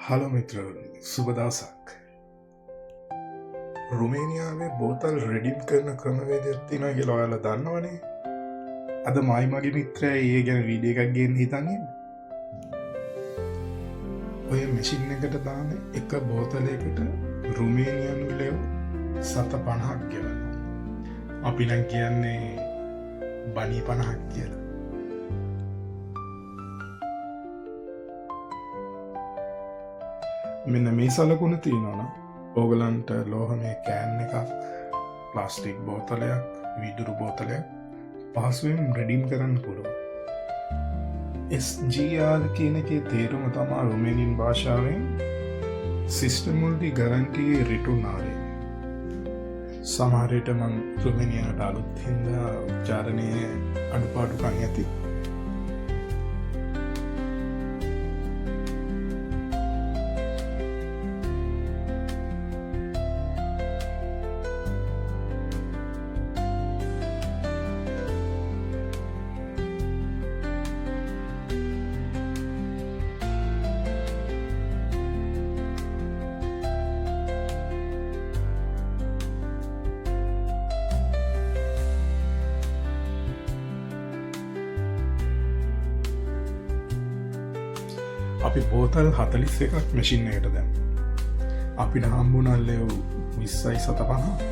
Hello මිත්‍රවරුනි, සුබ දවසක්. රුමේනියාවේ බෝතල් රෙඩිම් කරන ක්‍රමවේදයක් තියෙනවා කියලා ඔයාලා දන්නවනේ. අද මයි මගේ මිත්‍රයා ඒ ගැන වීඩියෝ එකක් ගේන්න හිතන් ඉන්නේ. ඔය මැෂින් එකට දාන එක බෝතලයකට රුමේනියානු ලෙව් 750ක් ගෙවනවා. අපි නම් කියන්නේ බණී 50ක් කියලා. මෙන්න මේ සලකුණ තියෙනවනම් ඕගලන්ට ලෝහමය කෑන් එකක්, ප්ලාස්ටික් බෝතලයක්, විදුරු බෝතලයක් පහසුවෙන් රෙඩීම් කරන්න පුළුවන්. SGR කියන එකේ තේරුම තමා රුමේනියන් භාෂාවෙන් සිස්ටම් මුල්ටි ගරන්ටි රිටර්න් ආරේ. සමහර විට මම රුමේනියාවට අලුත් හින්දා උච්චාරණයේ අඩුපාඩුකම් ඇති. අපි බෝතල් 41ක් මැෂින් එකට දැම්ම. අපිට හම්බුණා ලෙව් 20යි 750.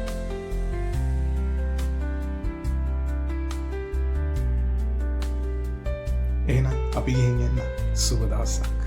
එහෙනම් අපි ගිහින් එන්න. සුබ දවසක්.